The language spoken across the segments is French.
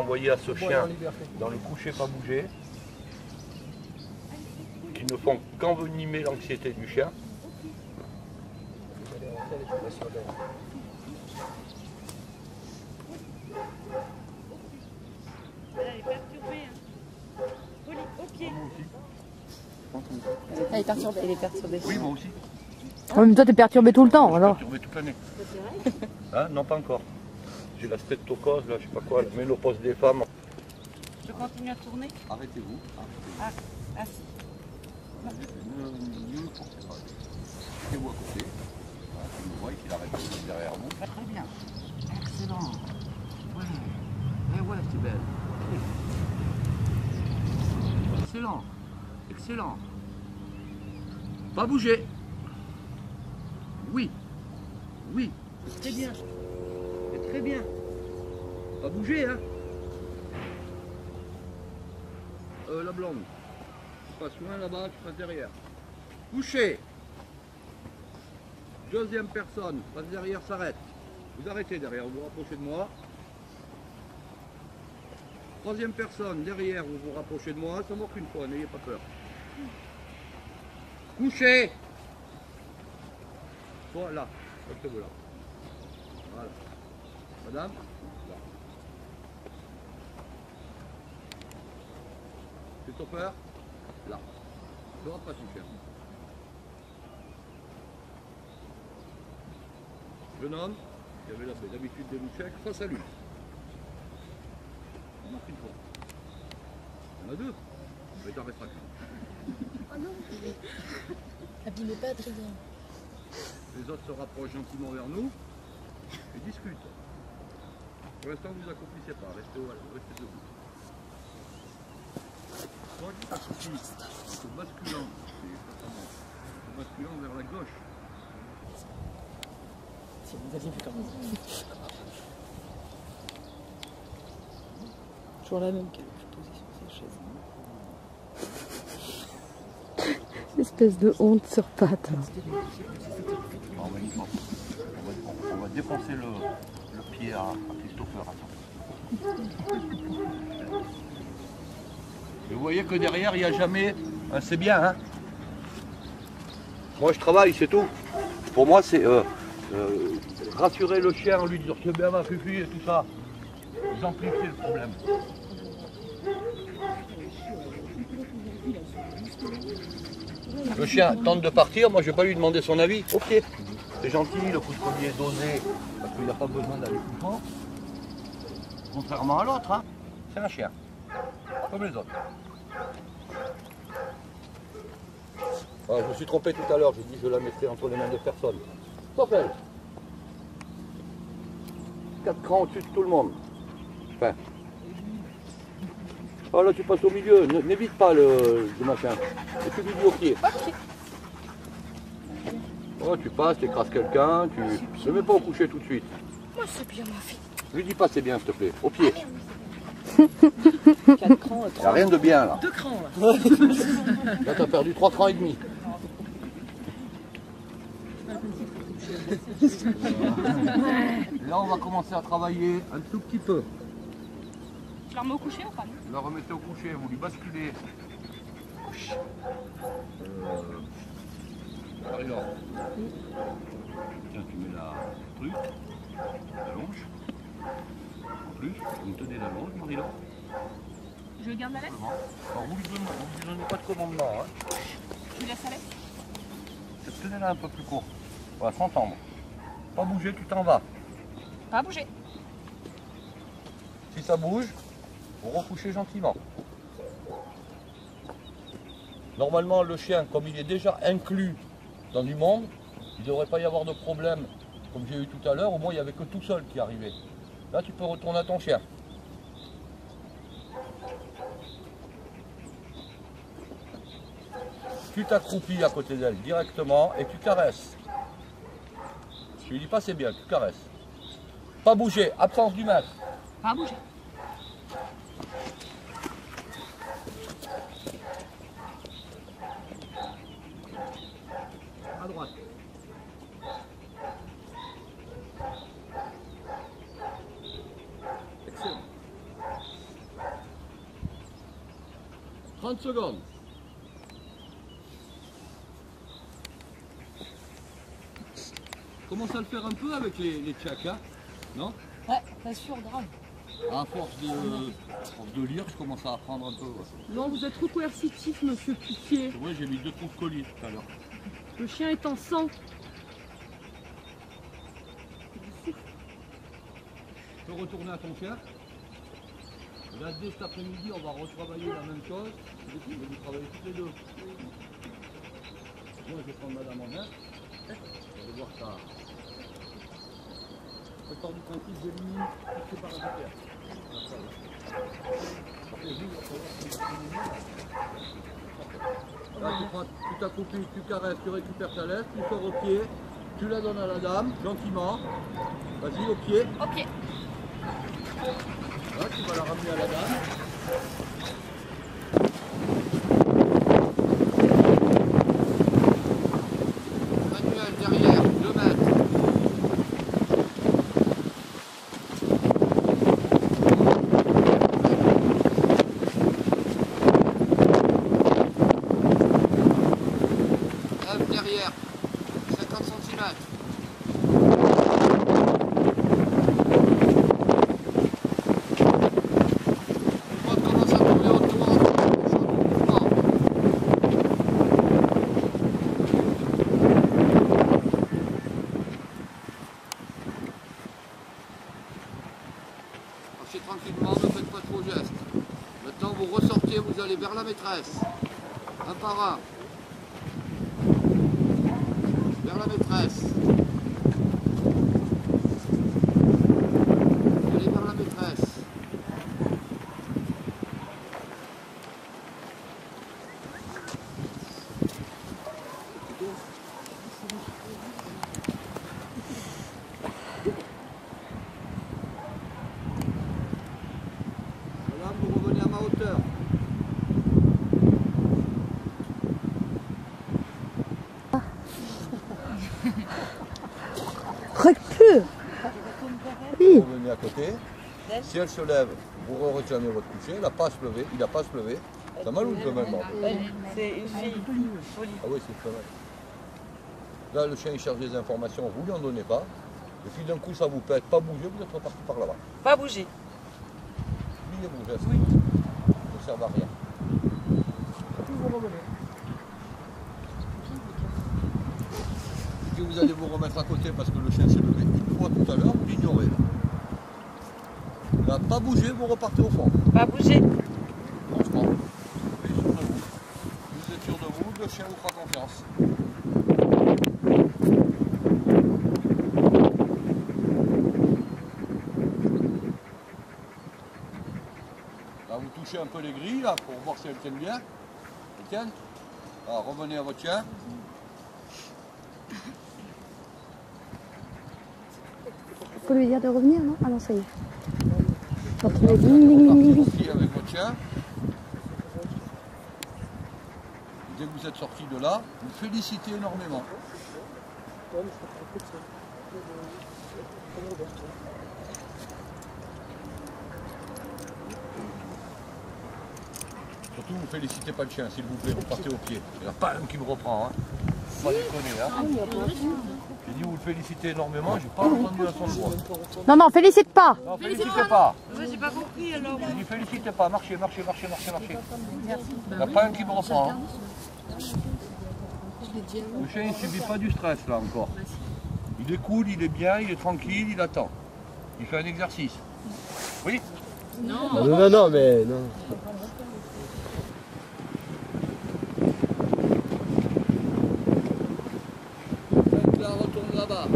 envoyé à ce chien dans le coucher pas bouger, qui ne font qu'envenimer l'anxiété du chien. Elle est perturbée. Au pied. Elle est perturbée. Elle est perturbée. Oui, moi aussi. En même temps, t'es perturbé tout le temps, alors. Perturbé toute l'année. Hein? Non, pas encore. J'ai la streptocose, là, je sais pas quoi, la ménopause des femmes. Je continue à tourner. Arrêtez-vous. Ah, assis. Ne me forcez pas. Mettez-vous à côté. Voilà, tu me vois qu'il arrête derrière vous. Très bien. Excellent. Ouais. Eh ouais, c'est belle. Excellent. Excellent. Pas bouger. Oui. Oui. Très bien. Et très bien. Pas bouger, hein. La blonde. Tu passes loin là-bas, tu passes derrière. Coucher. Deuxième personne, passe derrière, s'arrête. Vous arrêtez derrière, vous vous rapprochez de moi. Troisième personne, derrière, vous vous rapprochez de moi. Ça mord qu'une fois, n'ayez pas peur. Coucher. Voilà, restez-vous là. Voilà. Madame, là. C'est ton peur. Là. Ne rentre pas ton chien. Jeune homme, qui avait l'habitude des loups-chèques, face à lui. On marque une fois. Il y en a deux. Mais t'en restera qu'une. Oh non. Abîmez pas Adrien. Les autres se rapprochent gentiment vers nous et discutent. Pour l'instant, vous accomplissez pas. Restez debout. Quand je t'accomplis, en te basculant, vers la gauche. Si vous aviez vu comment. Toujours la même qu'elle est posée sur sa chaise. Espèce de honte sur pattes. On va défoncer le pied à Christopher. Attends. Et vous voyez que derrière, il n'y a jamais... c'est bien, hein. Moi, je travaille, c'est tout. Pour moi, c'est rassurer le chien, lui dire c'est bien ma fufu et tout ça. Vous amplifiez le problème. Le chien tente de partir, moi je ne vais pas lui demander son avis. Ok, c'est gentil, le coup de collier est dosé, parce qu'il n'a pas besoin d'aller tout le temps. Contrairement à l'autre, hein. C'est un chien, comme les autres. Alors, je me suis trompé tout à l'heure, j'ai dit que je la mettrais entre les mains de personne. Sauf elle. 4 crans au-dessus de tout le monde. Enfin. Oh là, tu passes au milieu, n'évite pas le machin. Et tu lui dis au pied. Oh, tu passes, tu écrases quelqu'un, tu ne mets pas au coucher tout de suite. Moi, c'est bien ma fille. Lui dis pas c'est bien, s'il te plaît. Au pied. 4 crans, 3. Il n'y a rien de bien là. 2 crans là. Là, tu as perdu 3 crans et demi. Là, on va commencer à travailler un tout petit peu. Je la remets au coucher ou pas? Vous la remettez au coucher, vous lui basculez. Marie-Laure. Tiens, tu mets la longe. En plus, vous me tenez la longe, Marie-Laure. Je garde la laisse? Alors, vous lui donnez pas de commandement. Hein. Je lui laisse la laisse? Tenez-la un peu plus court. Voilà, s'entendre. Pas bouger, tu t'en vas. Pas bouger. Si ça bouge, vous recouchez gentiment. Normalement, le chien, comme il est déjà inclus dans du monde, il ne devrait pas y avoir de problème. Comme j'ai eu tout à l'heure, au moins il n'y avait que tout seul qui arrivait. Là, tu peux retourner à ton chien. Tu t'accroupis à côté d'elle directement et tu caresses. Tu lui dis pas c'est bien, tu caresses. Pas bouger, absence du maître. Pas bouger. À droite. Excellent. 30 secondes. Commence à le faire un peu avec les tchaks, hein, non? Ouais, pas sûr, grave. À force de lire, je commence à apprendre un peu. Ouais. Non, vous êtes trop coercitif, monsieur Piquet. Ouais, j'ai mis 2 trous de colis tout à l'heure. Le chien est en sang. Tu peux retourner à ton chien. Là, dès cet après-midi, on va retravailler la même chose. On va travailler toutes les deux. Moi, je vais prendre madame en main. Vous allez voir ça. Je pars du principe, j'élimine tous ces parasitaires. Là, tu prends, tu t'accouples, tu caresses, tu récupères ta laisse, tu sors au pied, tu la donnes à la dame, gentiment. Vas-y, au pied. Ok. Là, tu vas la ramener à la dame. Manuel derrière, 2 mètres. Derrière, 50 cm. Marchez tranquillement, ne faites pas trop geste. Maintenant vous ressortez, vous allez vers la maîtresse. Un par un. Vers la maîtresse. Allez vers la maîtresse. Voilà, vous revenez à ma hauteur. Recule. Oui. Vous revenez à côté. Si elle se lève, vous retenez votre coucher. Il n'a pas à se lever. Il n'a pas à se lever. Ça mal ou une femelle, non? C'est une fille. Ah oui, c'est une femelle. Là, le chien il cherche des informations, vous ne lui en donnez pas. Et puis d'un coup, ça vous pète. Pas bouger, vous êtes reparti par là-bas. Pas bouger. Oubliez vos gestes. Ça ne sert à rien. Et puis vous revenez. Et puis vous allez vous remettre à côté parce que le chien s'est levé une fois tout à l'heure, vous l'ignorez. Là, pas bouger, vous repartez au fond. Pas bouger. Franchement, soyez sûr de vous. Vous êtes sûr de vous, le chien vous fera confiance. Là, vous touchez un peu les grilles là, pour voir si elles tiennent bien. Elles tiennent. Alors, revenez à votre chien. Faut lui dire de revenir, non? Ah non, ça y est. Retrouver. Ding, ding, ding, ding, ding. Sorti avec votre chien. Dès que vous êtes sorti de là, vous félicitez énormément. Surtout, vous félicitez pas le chien, s'il vous plaît, vous partez au pied. Il n'y en a pas un qui me reprend. Hein. Pas déconner. Hein. J'ai dit, vous le félicitez énormément, j'ai pas entendu un son de voix. Non, non, félicite pas. Non, félicitez pas. Moi, j'ai pas compris alors. J'ai dit, félicitez pas, marchez, marchez, marchez, marchez, marchez. Il n'y en a pas un qui me reprend. Hein. Le chien, il ne subit pas du stress là encore. Il est cool, il est bien, il est tranquille, il attend. Il fait un exercice. Oui? Non, non, non, mais non. Là, retourne là-bas.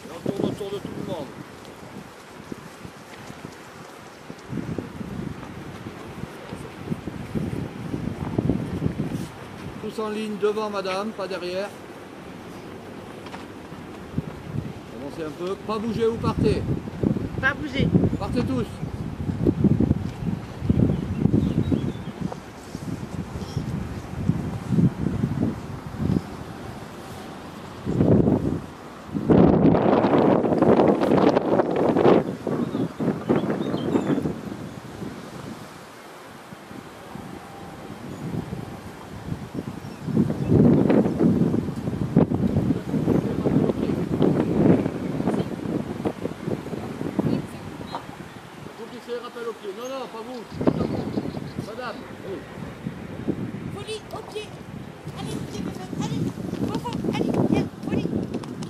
Et on tourne autour de tout le monde. Tous en ligne devant madame, pas derrière. Avancez un peu. Pas bouger, vous partez. Pas bouger. Partez tous. rappel au pied. Non, non, pas vous. Madame. Oui. Folie, au pied. Allez, pied comme ça. Allez, enfant, allez, viens, folie.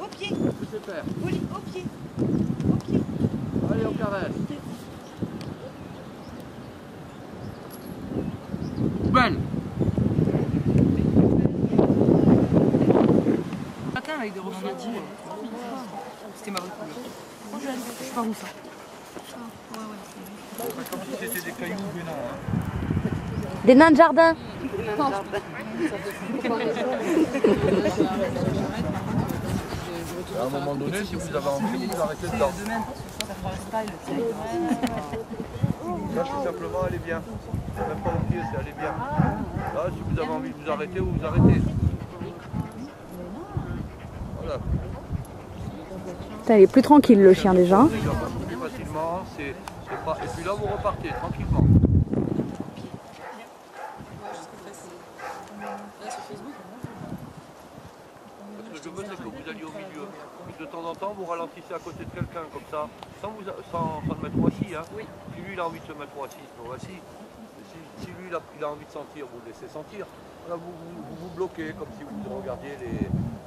Au pied. Laissez faire. Folie, au pied. Au pied. Allez, on caresse. Poubelle. Matin avec des rochers. C'était ma bonne couleur. Je sais pas où ça. Comme si c'était des cailloux bénins. Hein. Des nains de jardin. À un moment donné, si vous avez envie, vous arrêtez dedans. Là, tout simplement, allez bien. Même pas au pied, c'est allez bien. Là, si vous avez envie de vous arrêter, vous vous arrêtez. Voilà. Putain, il est plus tranquille le chien déjà. Plus facilement, c'est pas... Et puis là, vous repartez tranquillement. Ce que je veux, c'est que vous alliez au milieu. De temps en temps, vous ralentissez à côté de quelqu'un comme ça, sans le mettre assis. Hein. Oui. Si lui, il a envie de se mettre assis, assis. Si lui, il a envie de sentir, vous le laissez sentir. Là, vous bloquez, comme si vous regardiez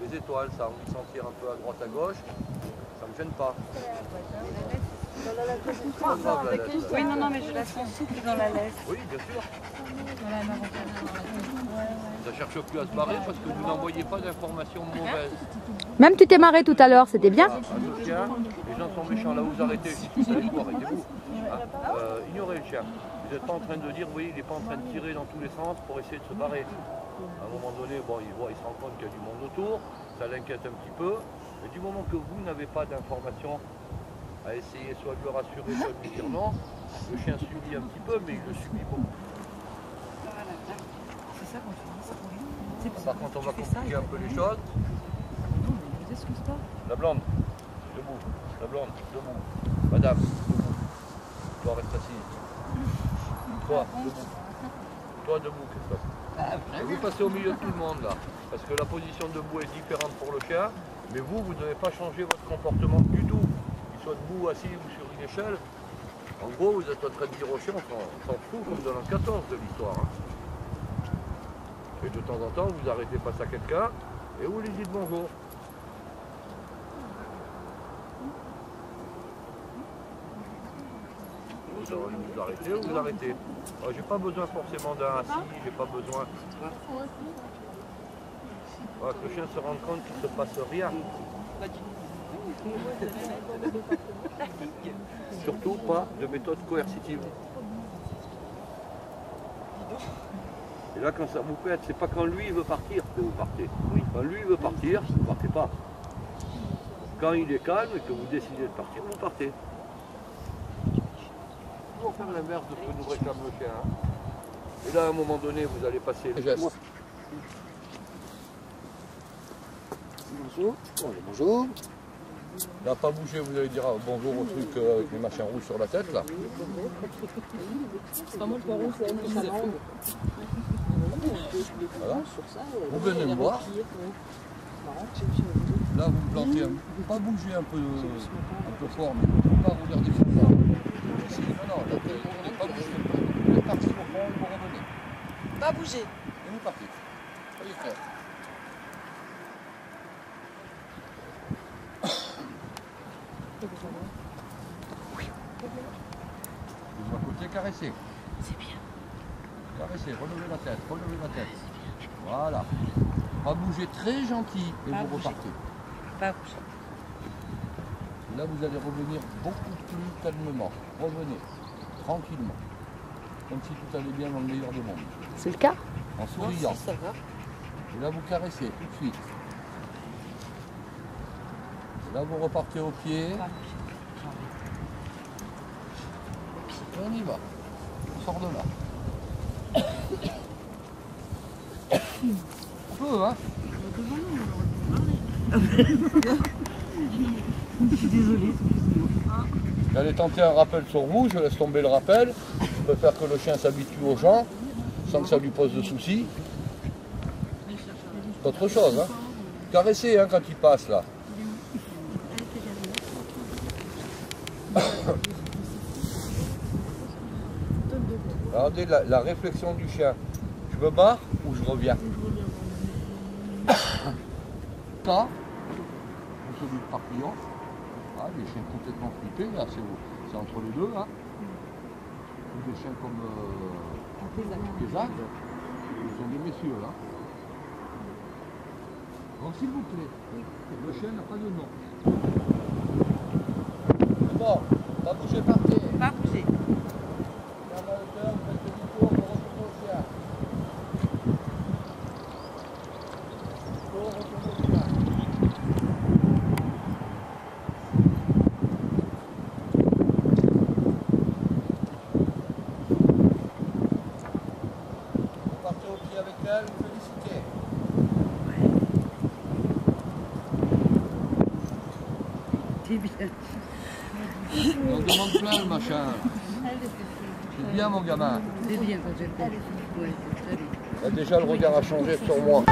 les étoiles. Ça a envie de sentir un peu à droite, à gauche. Ça ne me gêne pas. Oui, non, mais je la sens souple dans la laisse. Oui, bien sûr. Ça ne cherche plus à se barrer parce que vous n'envoyez pas d'informations mauvaises. Même tu t'es marré tout à l'heure, c'était bien. Les gens sont méchants, là vous arrêtez. Allez-vous, arrêtez-vous. Ignorez le chien. Vous n'êtes pas en train de dire, oui, il n'est pas en train de tirer dans tous les sens pour essayer de se barrer. À un moment donné, bon, il se rend compte qu'il y a du monde autour, ça l'inquiète un petit peu. Mais du moment que vous n'avez pas d'informations à essayer soit de le rassurer, soit de lui dire non, le chien subit un petit peu, mais il le subit beaucoup. C'est ça quand tu dis ça. Par contre, on va compliquer un peu les choses. Non, mais ne t'excuse pas. La blonde, debout. La blonde, debout. Madame, debout. Toi, reste assise. Toi, debout. Toi, debout, Christophe. Et vous passez au milieu de tout le monde, là. Parce que la position debout est différente pour le chien. Mais vous ne devez pas changer votre comportement du tout. Qu'il soit debout, assis ou sur une échelle. En gros, vous êtes en train de dire au chien, on s'en fout comme dans l'an 14 de l'histoire. Hein. Et de temps en temps, vous arrêtez face à quelqu'un et vous lui dites bonjour. Vous arrêtez ou vous arrêtez. J'ai pas besoin forcément d'un assis, j'ai pas besoin. Voilà, que le chien se rende compte qu'il ne se passe rien. Surtout pas de méthode coercitive. Et là, quand ça vous pète, c'est pas quand lui veut partir que vous partez. Quand lui veut partir, vous ne partez pas. Quand il est calme et que vous décidez de partir, vous partez. Toujours faire l'inverse de ce que nous réclame le chien. Hein. Et là, à un moment donné, vous allez passer le geste. Bonjour. Bonjour. Il n'a pas bougé, vous allez dire bonjour au truc avec les machins rouges sur la tête là. C'est pas moi le poireau, c'est elle qui nous a fait. Voilà. Vous venez me voir. Là vous me plantez, pas bouger un peu fort, mais pas regarder sur ça. Ici, non, là, vous n'allez pas bouger. Vous êtes parti au fond, vous revenez. Pas bouger. Et vous partez. Soyez clair. Vous à côté, caressez. C'est bien. Caressez, relevez la tête, relevez la tête. Voilà. Pas bouger, très gentil, et vous repartez. Pas bouger. Là, vous allez revenir beaucoup plus calmement. Revenez, tranquillement. Comme si tout allait bien dans le meilleur des mondes. C'est le cas? En souriant. Ça va. Et là, vous caressez tout de suite. Et là, vous repartez au pied. Et on y va. On sort de là. On peut, hein? Je suis désolée. J'allais tenter un rappel sur vous, je laisse tomber le rappel. Je préfère que le chien s'habitue aux gens, sans que ça lui pose de soucis. C'est autre chose, hein. Caressez, hein, quand il passe, là. Regardez la réflexion du chien. Je me barre ou je reviens? Ça, c'est celui de papillon. Ah, des chiens complètement flippés, là, c'est entre les deux, là. Des chiens comme Kézak. Ils sont des messieurs, là. Donc, s'il vous plaît, le chien n'a pas de nom. C'est bon, pas bouger par terre. Pas bouger. À la hauteur, vous faites demi-tour, vous retournez au chien. Vous retournez au chien. Vous partez au pied avec elle, vous félicitez. C'est bien. On demande plein le machin. C'est bien mon gamin. C'est bien quand je le fais. Ouais, c'est très bien. Déjà le regard a changé sur moi.